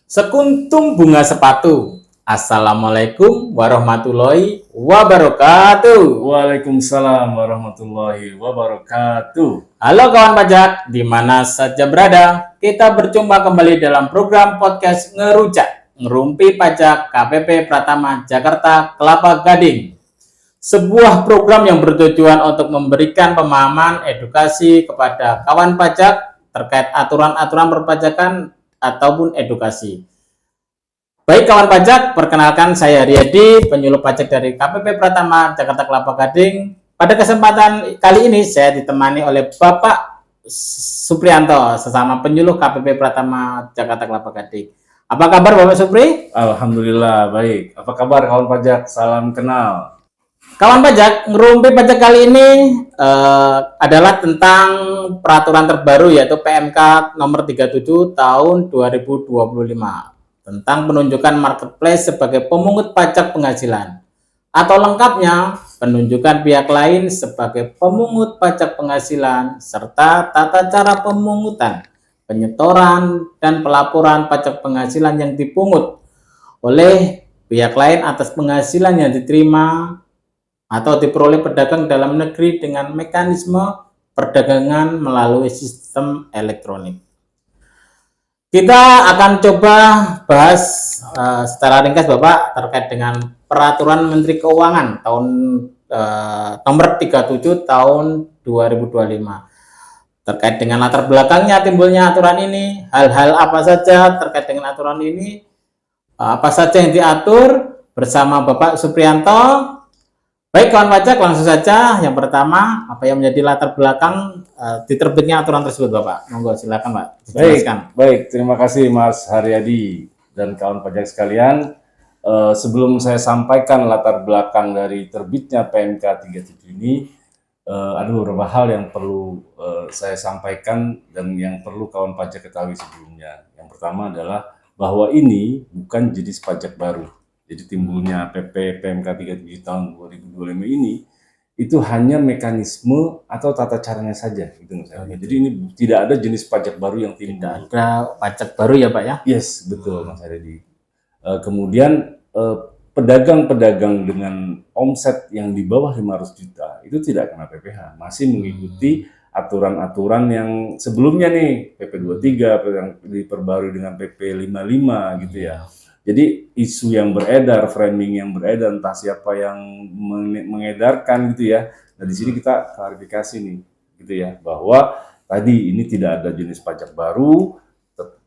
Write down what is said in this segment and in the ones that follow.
Sekuntum bunga sepatu. Assalamualaikum warahmatullahi wabarakatuh. Waalaikumsalam warahmatullahi wabarakatuh. Halo kawan pajak, di mana saja berada, kita berjumpa kembali dalam program podcast Ngerujak, Ngerumpi Pajak KPP Pratama Jakarta Kelapa Gading. Sebuah program yang bertujuan untuk memberikan pemahaman edukasi kepada kawan pajak terkait aturan-aturan perpajakan ataupun edukasi. Baik kawan pajak, perkenalkan saya Riyadi, penyuluh pajak dari KPP Pratama Jakarta Kelapa Gading. Pada kesempatan kali ini saya ditemani oleh Bapak Suprianto, sesama penyuluh KPP Pratama Jakarta Kelapa Gading. Apa kabar Bapak Supri? Alhamdulillah baik. Apa kabar kawan pajak? Salam kenal. Kawan pajak, ngerumpi pajak kali ini adalah tentang peraturan terbaru yaitu PMK nomor 37 tahun 2025. Tentang penunjukan marketplace sebagai pemungut pajak penghasilan, atau lengkapnya penunjukan pihak lain sebagai pemungut pajak penghasilan, serta tata cara pemungutan, penyetoran, dan pelaporan pajak penghasilan yang dipungut oleh pihak lain atas penghasilan yang diterima atau diperoleh pedagang dalam negeri dengan mekanisme perdagangan melalui sistem elektronik. Kita akan coba bahas secara ringkas Bapak terkait dengan Peraturan Menteri Keuangan tahun nomor 37 tahun 2025. Terkait dengan latar belakangnya timbulnya aturan ini, hal-hal apa saja terkait dengan aturan ini, apa saja yang diatur bersama Bapak Suprianto. Baik kawan pajak, langsung saja. Yang pertama, apa yang menjadi latar belakang diterbitnya aturan tersebut Bapak? Monggo silakan Pak. Baik, terima kasih Mas Haryadi dan kawan pajak sekalian. Sebelum saya sampaikan latar belakang dari terbitnya PMK 37 ini, ada beberapa hal yang perlu saya sampaikan dan yang perlu kawan pajak ketahui sebelumnya. Yang pertama adalah bahwa ini bukan jenis pajak baru. Jadi timbulnya PP PMK 37 tahun 2025 ini itu hanya mekanisme atau tata caranya saja gitu misalnya. Jadi ini tidak ada jenis pajak baru yang timbul. Tidak ada pajak baru ya Pak ya? Yes, betul Mas Haryadi. Kemudian pedagang-pedagang dengan omset yang di bawah 500 juta itu tidak kena PPh, masih mengikuti aturan-aturan yang sebelumnya nih, PP 23 yang diperbarui dengan PP 55 gitu ya. Jadi isu yang beredar, framing yang beredar, entah siapa yang mengedarkan gitu ya. Nah di sini kita klarifikasi nih, gitu ya, bahwa tadi ini tidak ada jenis pajak baru,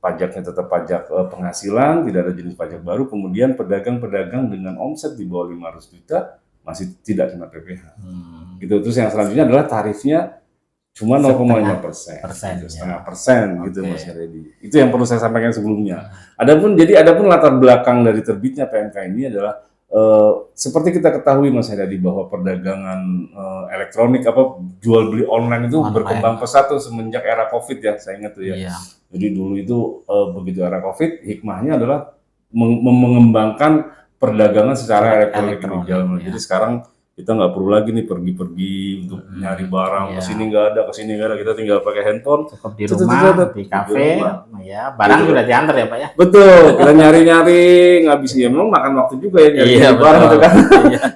pajaknya tetap pajak penghasilan, tidak ada jenis pajak baru. Kemudian pedagang-pedagang dengan omset di bawah 500 juta masih tidak kena PPh. Gitu. Terus yang selanjutnya adalah tarifnya cuma 0,5%, setengah persen gitu Mas Haryadi. Itu yang perlu saya sampaikan sebelumnya. Adapun latar belakang dari terbitnya PMK ini adalah seperti kita ketahui Mas Haryadi bahwa perdagangan elektronik jual beli online itu berkembang pesat tuh semenjak era Covid ya, saya ingat tuh ya. Jadi dulu itu begitu era Covid, hikmahnya adalah mengembangkan perdagangan secara elektronik. Jadi sekarang kita nggak perlu lagi nih pergi-pergi untuk nyari barang, kesini nggak ada, kita tinggal pakai handphone. Cukup di rumah, di kafe, ya barang sudah diantar ya Pak ya. Betul, kita nyari-nyari ngabisin, ya memang makan waktu juga ya nyari barang itu kan.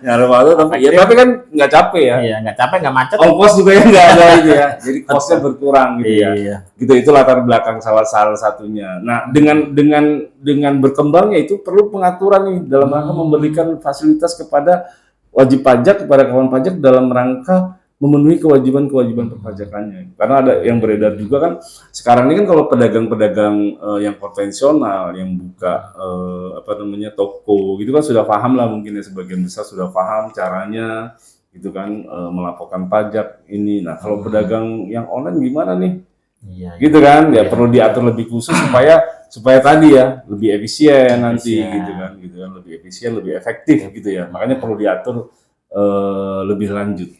Nyari waktu, tapi kan nggak capek ya. Iya, nggak capek, nggak macet. Ongkos juga ya nggak ada gitu ya, jadi costnya berkurang gitu ya. Gitu, itu latar belakang salah satunya. Nah, dengan berkembangnya itu perlu pengaturan nih dalam rangka memberikan fasilitas kepada wajib pajak kepada kawan pajak dalam rangka memenuhi kewajiban perpajakannya. Karena ada yang beredar juga kan sekarang ini kan kalau pedagang-pedagang yang konvensional yang buka toko gitu kan sudah paham lah, mungkin ya sebagian besar sudah paham caranya gitu kan melaporkan pajak ini. Nah, kalau pedagang yang online gimana nih? Gitu kan ya perlu diatur lebih khusus supaya tadi ya lebih efisien nanti gitu kan lebih efisien, lebih efektif gitu ya, makanya perlu diatur lebih lanjut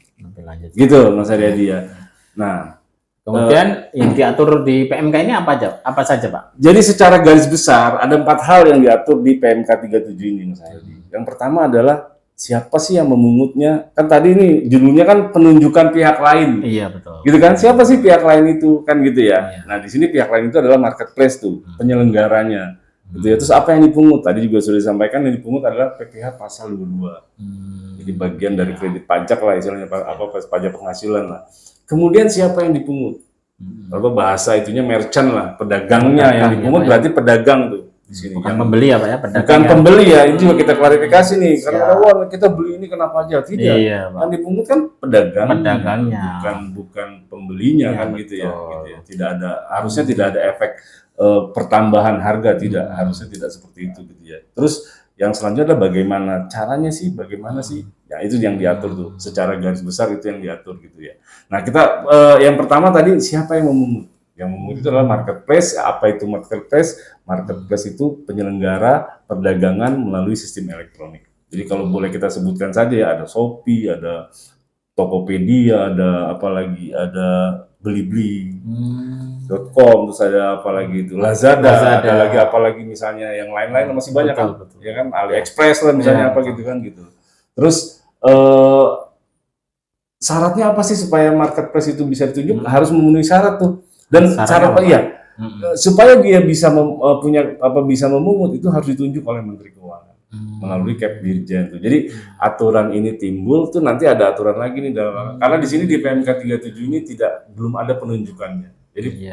gitu Mas Haryadi ya. Nah kemudian yang diatur di PMK ini apa saja Pak? Jadi secara garis besar ada 4 hal yang diatur di PMK 37 ini Mas Haryadi. Yang pertama adalah siapa sih yang memungutnya? Kan tadi ini judulnya kan penunjukan pihak lain. Iya betul. Gitu kan? Siapa sih pihak lain itu? Kan gitu ya. Nah di sini pihak lain itu adalah marketplace tuh, penyelenggaranya. Gitu ya. Terus apa yang dipungut? Tadi juga sudah disampaikan yang dipungut adalah PPh pasal 22. Jadi bagian dari kredit pajak lah istilahnya, apa pajak penghasilan lah. Kemudian siapa yang dipungut? Atau bahasa itunya merchant lah, pedagangnya yang dipungut berarti pedagang tuh di sini. Bukan pembeli apa ya, pedagang. Bukan pembeli ya, ini juga kita klarifikasi nih. Karena wah kita beli ini kenapa aja? Tidak. Iya, Yang dipungut kan pedagangnya. bukan pembelinya kan gitu ya. Tidak ada, harusnya tidak ada efek pertambahan harga, tidak, harusnya tidak seperti itu gitu ya. Terus yang selanjutnya adalah bagaimana caranya sih, ya itu yang diatur tuh, secara garis besar itu yang diatur gitu ya. Nah kita yang pertama tadi siapa yang memungut? Yang memungut itu adalah marketplace. Apa itu marketplace? Marketplace itu penyelenggara perdagangan melalui sistem elektronik. Jadi kalau boleh kita sebutkan saja ya, ada Shopee, ada Tokopedia, ada apalagi, ada Blibli.com, terus ada apalagi itu Lazada, ada lagi apalagi misalnya yang lain-lain masih banyak kan, ya kan, AliExpress lah misalnya apa gitu kan gitu. Terus syaratnya apa sih supaya marketplace itu bisa ditunjuk? Harus memenuhi syarat tuh. Dan syarat apa ya? Supaya dia bisa bisa memungut itu harus ditunjuk oleh Menteri Keuangan melalui Cap Dirjen tuh. Jadi aturan ini timbul tuh nanti ada aturan lagi nih dalam karena di sini di PMK 37 ini belum ada penunjukannya. Jadi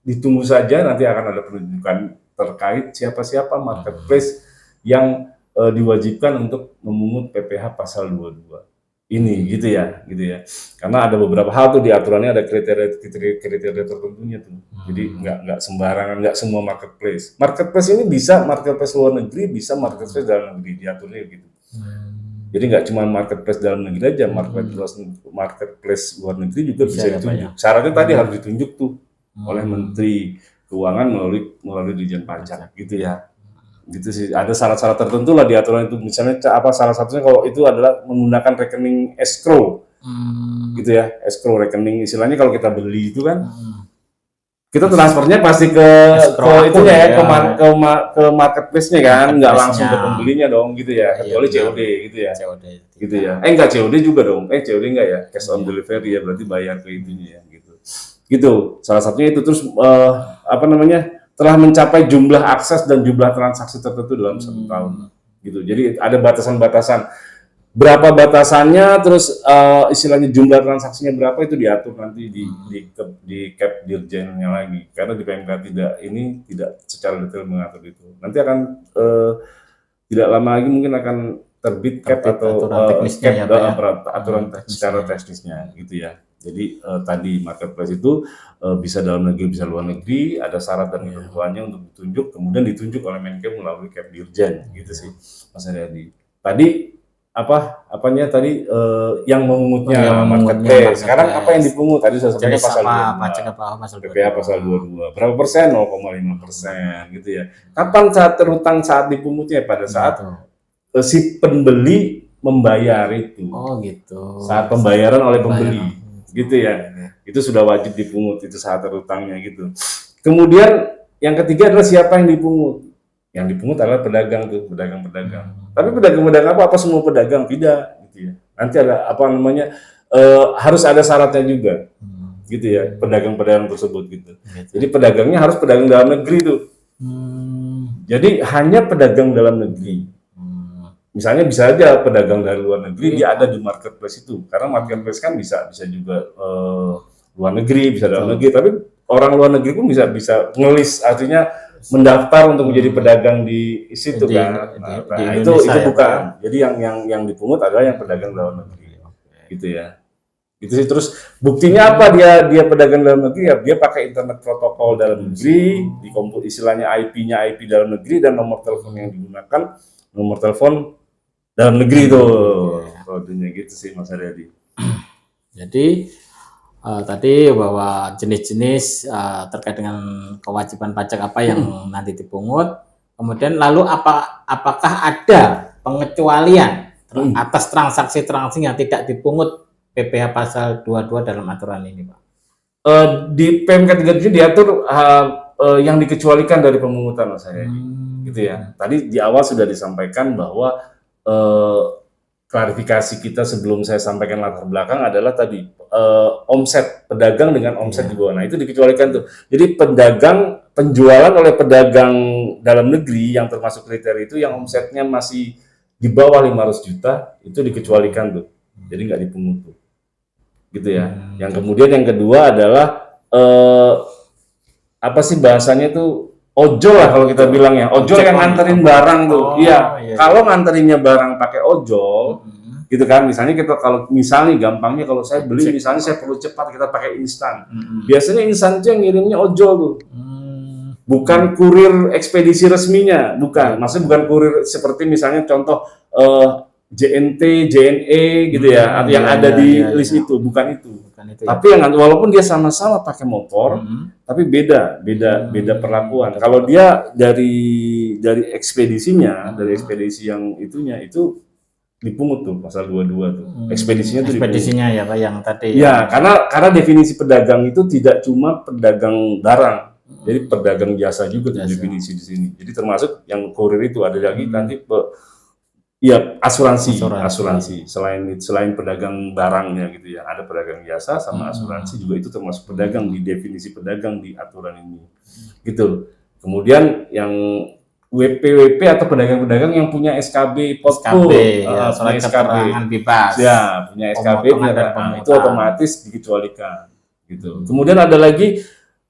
ditunggu saja nanti akan ada penunjukan terkait siapa-siapa marketplace yang diwajibkan untuk memungut PPh pasal 22. Ini gitu ya. Karena ada beberapa hal tuh di aturannya, ada kriteria tertentunya tuh. Jadi nggak sembarangan, nggak semua marketplace. Marketplace ini bisa marketplace luar negeri, bisa marketplace dalam negeri, diaturnya gitu. Jadi nggak cuma marketplace dalam negeri aja, marketplace luar negeri juga bisa ditunjuk. Syaratnya tadi harus ditunjuk tuh oleh Menteri Keuangan melalui Dirjen Pajak gitu ya. Gitu sih, ada syarat-syarat tertentu lah di aturan itu, misalnya apa salah satunya kalau itu adalah menggunakan rekening escrow gitu ya, escrow rekening istilahnya kalau kita beli itu kan kita transfernya pasti ke itu ya, ke marketplace-nya kan, nggak langsung ke pembelinya dong gitu ya, kecuali COD gitu ya, enggak COD juga dong, COD enggak ya, cash on delivery ya, berarti bayar ke itunya ya gitu, salah satunya itu. Terus telah mencapai jumlah akses dan jumlah transaksi tertentu dalam 1 tahun gitu. Jadi ada batasan-batasan. Berapa batasannya, terus istilahnya jumlah transaksinya berapa itu diatur nanti di Cap Dirjennya lagi. Karena di PMK tidak secara detail mengatur itu. Nanti akan tidak lama lagi mungkin akan terbit Cap atau aturan secara teknisnya gitu ya. Jadi tadi marketplace itu bisa dalam negeri, bisa luar negeri, ada syarat dan ketentuannya untuk ditunjuk, kemudian ditunjuk oleh Menkem melalui Cap Dirjen, gitu sih, Mas Haryadi. Tadi yang memungutnya marketplace. Sekarang apa yang dipungut? Tadi saya sampaikan pasal 22. PPh pasal 22. Berapa persen? 0,5% gitu ya. Kapan saat dipungutnya? Pada saat si pembeli membayar itu. Oh gitu. Saat pembayaran oleh pembeli. Gitu ya, itu sudah wajib dipungut, itu saat terutangnya gitu. Kemudian yang ketiga adalah siapa yang dipungut. Yang dipungut adalah pedagang tuh, pedagang-pedagang. Tapi pedagang-pedagang apa semua pedagang? Tidak gitu ya. Nanti ada harus ada syaratnya juga. Gitu ya, pedagang-pedagang tersebut gitu. Jadi pedagangnya harus pedagang dalam negeri tuh. Jadi hanya pedagang dalam negeri. Misalnya bisa aja pedagang dari luar negeri dia ada di marketplace itu, karena marketplace kan bisa juga luar negeri, bisa dalam negeri, tapi orang luar negeri pun bisa ngelis, artinya mendaftar untuk menjadi pedagang di situ kan. Itu bukan. Jadi yang dipungut adalah yang pedagang dalam negeri, gitu ya. Gitu sih. Terus buktinya apa dia pedagang dalam negeri ya, dia pakai internet protokol dalam negeri, di istilahnya IP-nya IP dalam negeri, dan nomor telepon yang digunakan nomor telepon dalam negeri itu, kodenya gitu sih Mas Haryadi. Jadi tadi bahwa jenis-jenis terkait dengan kewajiban pajak apa yang nanti dipungut, kemudian lalu apakah ada pengecualian atas transaksi-transaksi yang tidak dipungut PPh pasal 22 dalam aturan ini, Pak? Di PMK 37 diatur yang dikecualikan dari pemungutan, Mas Haryadi. Gitu ya. Tadi di awal sudah disampaikan bahwa klarifikasi kita sebelum saya sampaikan latar belakang adalah tadi omset pedagang dengan omset di bawah. Nah itu dikecualikan tuh. Jadi penjualan oleh pedagang dalam negeri yang termasuk kriteria itu yang omsetnya masih di bawah 500 juta itu dikecualikan tuh. Jadi nggak dipungut tuh. Gitu ya. Yang kemudian yang kedua adalah apa sih bahasanya tuh, ojol lah kalau kita bilang ya. Ojol yang nganterin barang tuh. Iya. Kalau nganterinnya barang pakai ojol, gitu kan. Misalnya kalau misalnya gampangnya kalau saya beli misalnya saya perlu cepat, kita pakai instan. Biasanya instan itu yang ngirimnya ojol tuh. Bukan kurir ekspedisi resminya, bukan. Maksudnya bukan kurir seperti misalnya contoh JNT, JNE gitu ya, yang ada di list itu, bukan itu. Tapi yang walaupun dia sama-sama pakai motor, tapi beda perlakuan. Kalau dia dari ekspedisinya, dari ekspedisi yang itunya itu dipungut tuh pasal 22 tuh. Ekspedisinya tuh ekspedisinya ya Pak yang tadi. Ya, karena definisi pedagang itu tidak cuma pedagang barang. Jadi pedagang jasa juga tuh definisi di sini. Jadi termasuk yang kurir itu ada lagi nanti ya asuransi. Selain pedagang barangnya gitu ya, ada pedagang jasa sama asuransi juga itu termasuk pedagang di definisi pedagang di aturan ini. Gitu. Kemudian yang WP atau pedagang-pedagang yang punya SKB potpul, surat keterangan bebas. Ya, punya SKB itu otomatis dikecualikan. Gitu. Kemudian ada lagi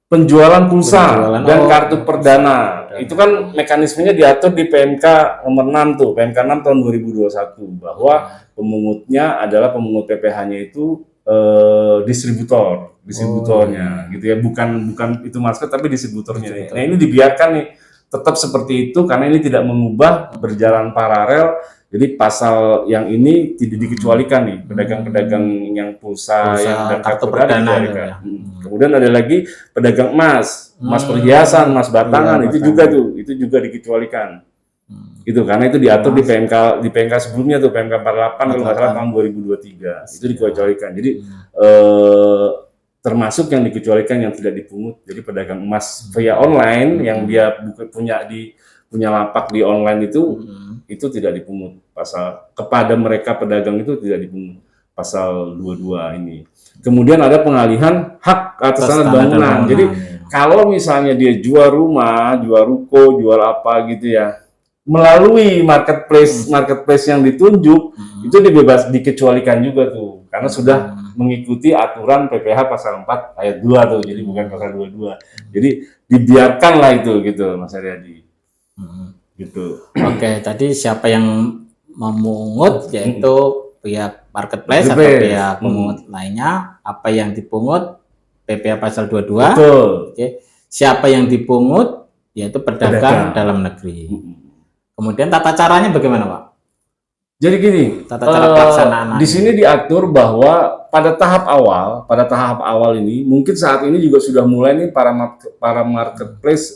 penjualan pulsa dan kartu perdana. Itu kan mekanismenya diatur di PMK nomor 6 tuh, PMK 6 tahun 2021 bahwa pemungutnya adalah pemungut PPh-nya itu distributornya gitu ya, bukan itu market tapi distributornya. Nah, ini dibiarkan nih tetap seperti itu karena ini tidak mengubah, berjalan paralel. Jadi pasal yang ini tidak dikecualikan nih, pedagang-pedagang yang pulsa yang kartu perdana dikecualikan. Kemudian ada lagi pedagang emas perhiasan, emas batangan, itu juga dikecualikan. Gitu karena itu diatur di PMK sebelumnya tuh, PMK 48 kalau nggak salah tahun 2023. Itu dikecualikan. Jadi termasuk yang dikecualikan yang tidak dipungut. Jadi pedagang emas via online yang dia punya lapak di online itu tidak dipungut pasal kepada mereka pedagang itu tidak dipungut pasal 22 ini. Kemudian ada pengalihan hak atas tanah bangunan. Jadi kalau misalnya dia jual rumah, jual ruko, jual apa gitu ya, melalui marketplace yang ditunjuk itu dikecualikan juga tuh karena sudah mengikuti aturan PPh pasal 4 ayat 2 tuh, jadi bukan pasal 22. Jadi dibiarkanlah itu gitu Mas Aryadi. Gitu. Oke, tadi siapa yang memungut yaitu pihak marketplace atau pihak pemungut lainnya, apa yang dipungut PPh pasal 22. Betul. Oke. Siapa yang dipungut yaitu pedagang dalam negeri. Kemudian tata caranya bagaimana, Pak? Jadi gini, tata cara pelaksanaan di sini diatur bahwa pada tahap awal ini mungkin saat ini juga sudah mulai nih para marketplace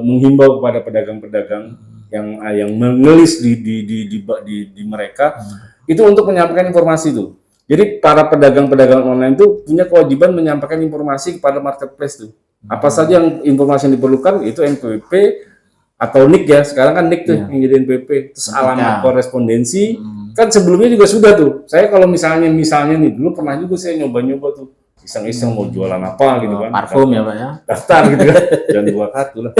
menghimbau kepada pedagang-pedagang yang mengelis di mereka itu untuk menyampaikan informasi tuh. Jadi para pedagang-pedagang online itu punya kewajiban menyampaikan informasi kepada marketplace tuh. Apa saja yang informasi yang diperlukan itu NPWP atau NIK ya, sekarang kan NIK tuh yang jadi NPWP, terus alamat korespondensi, kan sebelumnya juga sudah tuh. Saya kalau misalnya nih, dulu pernah juga saya nyoba-nyoba tuh, iseng-iseng mau jualan apa gitu kan. Parfum ya Pak ya? Daftar gitu kan, jangan buka kartu lah.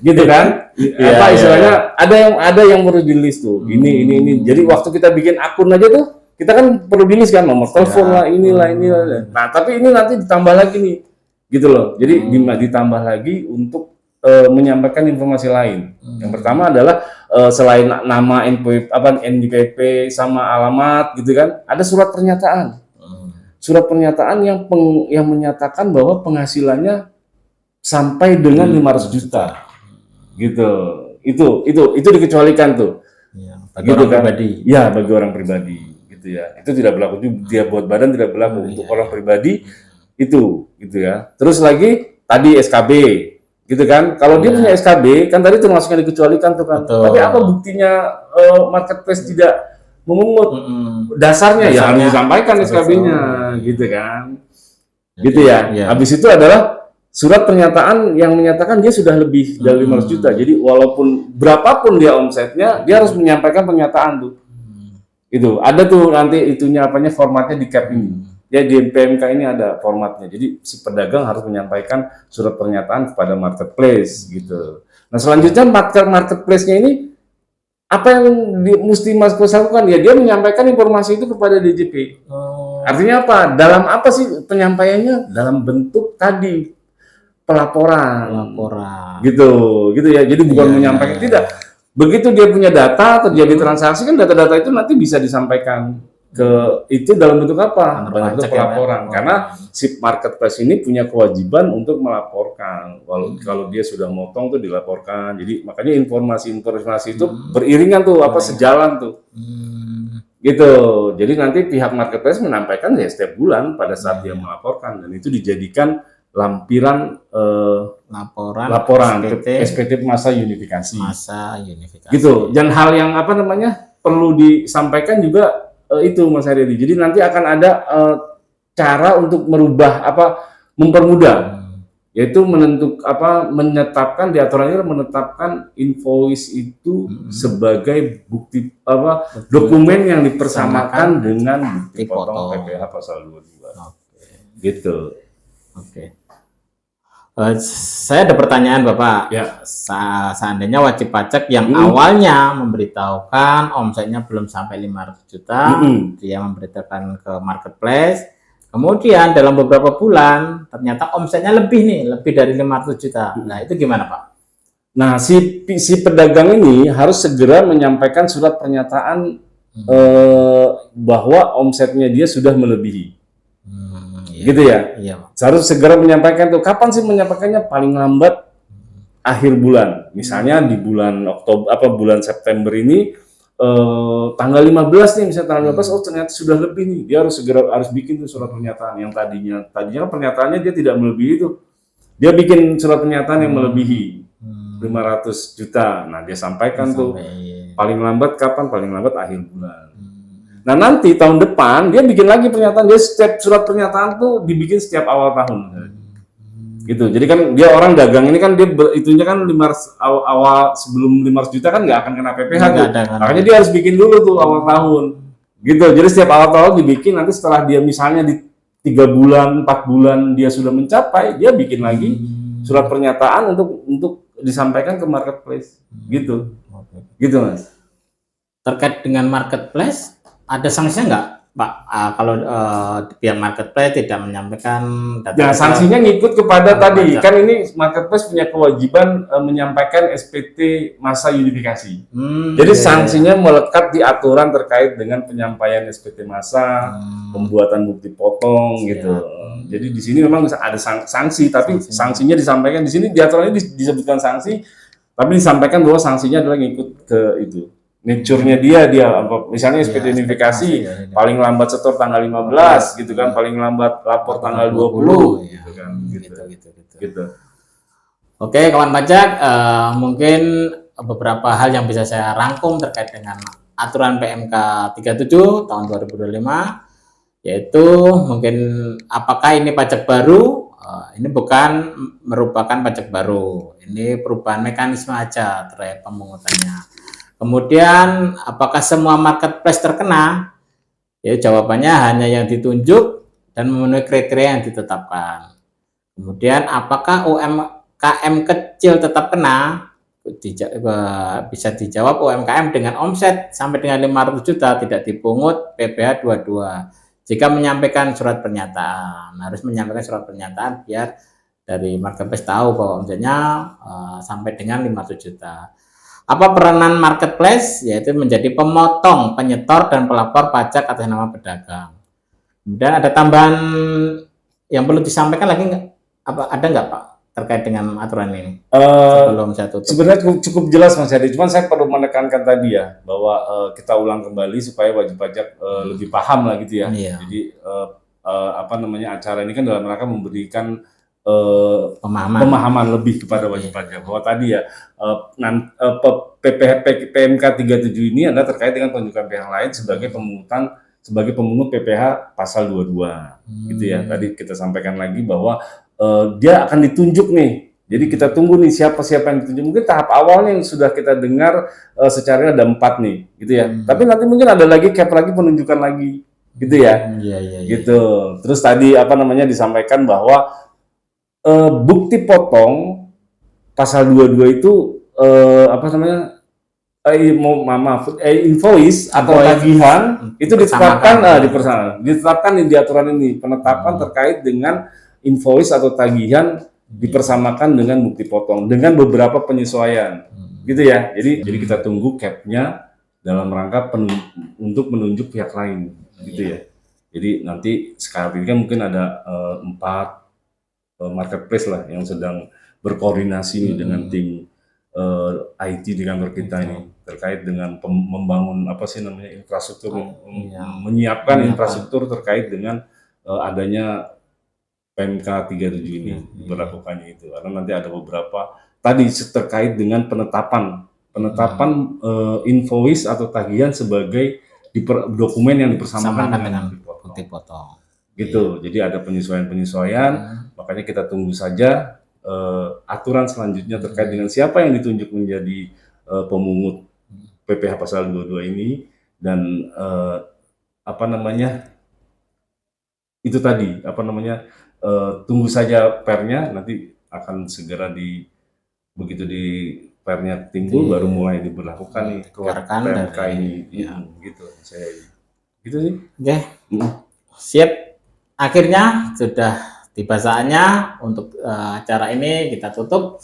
Gitu kan, apa istilahnya, ada yang perlu di list tuh, ini. Jadi waktu kita bikin akun aja tuh, kita kan perlu di list kan, nomor telepon lah, inilah. Nah tapi ini nanti ditambah lagi nih, gitu loh. Jadi ditambah lagi untuk menyampaikan informasi lain. Yang pertama adalah selain nama NPWP sama alamat gitu kan, ada surat pernyataan. Surat pernyataan yang menyatakan bahwa penghasilannya sampai dengan 500 juta. Gitu. Itu dikecualikan tuh. Ya, bagi gitu orang kan? Pribadi. Ya, bagi orang pribadi gitu ya. Itu tidak berlaku juga, dia buat badan tidak berlaku untuk orang pribadi itu gitu ya. Terus lagi tadi SKB gitu kan, kalau dia punya SKB kan tadi termasuk yang dikecualikan tuh kan. Tapi apa buktinya marketplace tidak memungut? Dasarnya ya harus disampaikan SKB-nya gitu kan. Gitu ya. Habis itu adalah surat pernyataan yang menyatakan dia sudah lebih dari 500 juta. Jadi walaupun berapapun dia omsetnya, dia harus menyampaikan pernyataan tuh. Itu ada tuh nanti itunya formatnya di cap ini. Ya di PMK ini ada formatnya. Jadi si pedagang harus menyampaikan surat pernyataan kepada marketplace gitu. Nah selanjutnya marketplace-nya ini apa yang mesti marketplace lakukan? Ya dia menyampaikan informasi itu kepada DJP. Oh, Artinya apa? Dalam apa sih penyampaiannya? Dalam bentuk tadi pelaporan. laporan. Gitu ya. Jadi bukan Iya, menyampaikan iya, tidak. iya. Begitu dia punya data terjadi transaksi kan data-data itu nanti bisa disampaikan ke itu dalam bentuk apa? Kantor Dalam bentuk pajak ya, Pak? pelaporan. Oh. Karena si marketplace ini punya kewajiban untuk melaporkan. Kalau dia sudah motong tuh dilaporkan. Jadi makanya informasi-informasi itu beriringan tuh apa sejalan tuh. Hmm, Gitu. Jadi nanti pihak marketplace menampilkan ya setiap bulan pada saat dia melaporkan dan itu dijadikan lampiran laporan SPT masa unifikasi. masa unifikasi. Gitu. Dan hal yang apa namanya perlu disampaikan juga itu Mas Haryadi. Jadi nanti akan ada cara untuk merubah apa mempermudah yaitu menetapkan di aturan ini menetapkan invoice itu sebagai bukti apa dokumen yang dipersamakan dengan bukti potong PPh pasal 22. Gitu. Oke. Saya ada pertanyaan Bapak. Ya. Seandainya wajib pajak yang awalnya memberitahukan omsetnya belum sampai 500 juta, dia memberitahukan ke marketplace, kemudian dalam beberapa bulan ternyata omsetnya lebih dari 500 juta. Nah, itu gimana Pak? Nah, si pedagang ini harus segera menyampaikan surat pernyataan bahwa omsetnya dia sudah melebihi. Gitu ya. Iya, Pak. Harus segera menyampaikan tuh. Kapan sih menyampaikannya? Paling lambat akhir bulan. Misalnya di bulan bulan September ini tanggal 15 nih, misalnya tanggal 15 oh ternyata sudah lebih nih. Dia harus bikin tuh surat pernyataan yang tadinya kan pernyataannya dia tidak melebihi itu. Dia bikin surat pernyataan yang melebihi 500 juta. Nah, dia sampaikan tuh paling lambat kapan? Paling lambat akhir bulan. Nah, nanti tahun depan dia bikin lagi pernyataan. Dia setiap surat pernyataan tuh dibikin setiap awal tahun. Gitu. Jadi kan dia orang dagang ini kan dia itunya kan 500 awal sebelum 500 juta kan nggak akan kena PPh tuh. Makanya dia harus bikin dulu tuh awal tahun. Gitu. Jadi setiap awal tahun dibikin, nanti setelah dia misalnya di 3 bulan, 4 bulan dia sudah mencapai, dia bikin lagi surat pernyataan untuk disampaikan ke marketplace. Gitu. Gitu, Mas. Terkait dengan marketplace, ada sanksinya nggak, Pak? Kalau pihak marketplace tidak menyampaikan data? Ya, sanksinya ngikut kepada tadi. Kan ini marketplace punya kewajiban menyampaikan SPT masa unifikasi. Jadi sanksinya melekat di aturan terkait dengan penyampaian SPT masa, pembuatan bukti potong gitu. Jadi di sini memang ada sanksi, tapi sanksinya disampaikan di sini di aturan ini disebutkan sanksi, tapi disampaikan bahwa sanksinya adalah ngikut ke itu. Nature-nya dia misalnya SPT unifikasi paling lambat setor tanggal 15 gitu kan, paling lambat lapor tanggal 20 gitu kan, gitu. Oke, kawan pajak, mungkin beberapa hal yang bisa saya rangkum terkait dengan aturan PMK 37 tahun 2025, yaitu mungkin apakah ini pajak baru? Ini bukan merupakan pajak baru, ini perubahan mekanisme aja terkait pemungutannya. Kemudian apakah semua marketplace terkena? Ya, jawabannya hanya yang ditunjuk dan memenuhi kriteria yang ditetapkan. Kemudian apakah UMKM kecil tetap kena? Bisa dijawab UMKM dengan omset sampai dengan 500 juta tidak dipungut PPh 22 jika menyampaikan surat pernyataan. Harus menyampaikan surat pernyataan biar dari marketplace tahu bahwa omsetnya sampai dengan 500 juta. Apa peranan marketplace? Yaitu menjadi pemotong, penyetor, dan pelapor pajak atas nama pedagang. Kemudian ada tambahan yang perlu disampaikan lagi nggak? Ada nggak Pak terkait dengan aturan ini? Sebelum saya tutup. Sebenarnya cukup jelas Mas Hadi, cuman saya perlu menekankan tadi ya bahwa kita ulang kembali supaya wajib pajak lebih paham lah gitu ya. Jadi acara ini kan dalam rangka memberikan pemahaman lebih kepada wajib pajak bahwa tadi ya PMK 37 ini adalah terkait dengan penunjukan pihak lain sebagai pemungut PPh pasal 22 gitu ya. Tadi kita sampaikan lagi bahwa dia akan ditunjuk nih. Jadi kita tunggu nih siapa yang ditunjuk. Mungkin tahap awalnya yang sudah kita dengar secara ada 4 nih gitu ya. Tapi nanti mungkin ada lagi penunjukan lagi gitu ya. Iya, iya, iya. Gitu. Terus tadi apa namanya disampaikan bahwa bukti potong pasal 22 itu apa namanya invoice atau Invoice. tagihan itu ditetapkan Dipersamakan. ditetapkan di aturan ini, penetapan terkait dengan invoice atau tagihan dipersamakan dengan bukti potong dengan beberapa penyesuaian. Gitu ya. Jadi kita tunggu cap-nya dalam rangka untuk menunjuk pihak lain gitu ya. Jadi nanti sekarang ini kan mungkin ada 4 marketplace lah yang sedang berkoordinasi nih dengan tim IT di kantor kita ini terkait dengan membangun apa sih namanya infrastruktur, menyiapkan infrastruktur terkait dengan adanya PMK 37 ini diberlakukannya itu. Karena nanti ada beberapa tadi terkait dengan penetapan invoice atau tagihan sebagai dokumen yang dipersamakan dengan bukti potong. Gitu. Jadi ada penyesuaian-penyesuaian, makanya kita tunggu saja aturan selanjutnya terkait dengan siapa yang ditunjuk menjadi pemungut PPh pasal 22 ini dan apa namanya itu tadi apa namanya tunggu saja pernya, nanti akan segera begitu di pernya timbul baru mulai diberlakukan nih PMK ini gitu saya gitu sih. Oke. Siap. Akhirnya sudah tiba saatnya untuk acara ini kita tutup.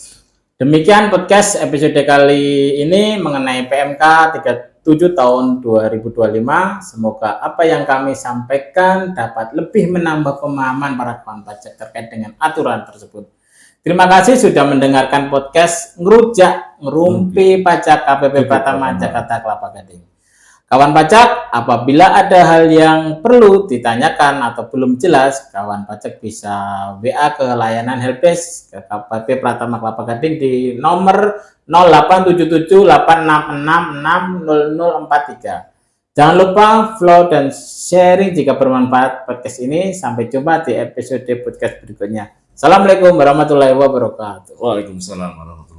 Demikian podcast episode kali ini mengenai PMK 37 tahun 2025. Semoga apa yang kami sampaikan dapat lebih menambah pemahaman para kawan pajak terkait dengan aturan tersebut. Terima kasih sudah mendengarkan podcast Ngerumpi Pajak KPP Pratama Jakarta Kelapa Gading. Kawan pajak, apabila ada hal yang perlu ditanyakan atau belum jelas, kawan pajak bisa WA ke layanan helpdesk ke KPP Pratama Kelapa Gading di nomor 087786660043. Jangan lupa follow dan sharing jika bermanfaat podcast ini. Sampai jumpa di episode podcast berikutnya. Assalamualaikum warahmatullahi wabarakatuh. Waalaikumsalam warahmatullahi wabarakatuh.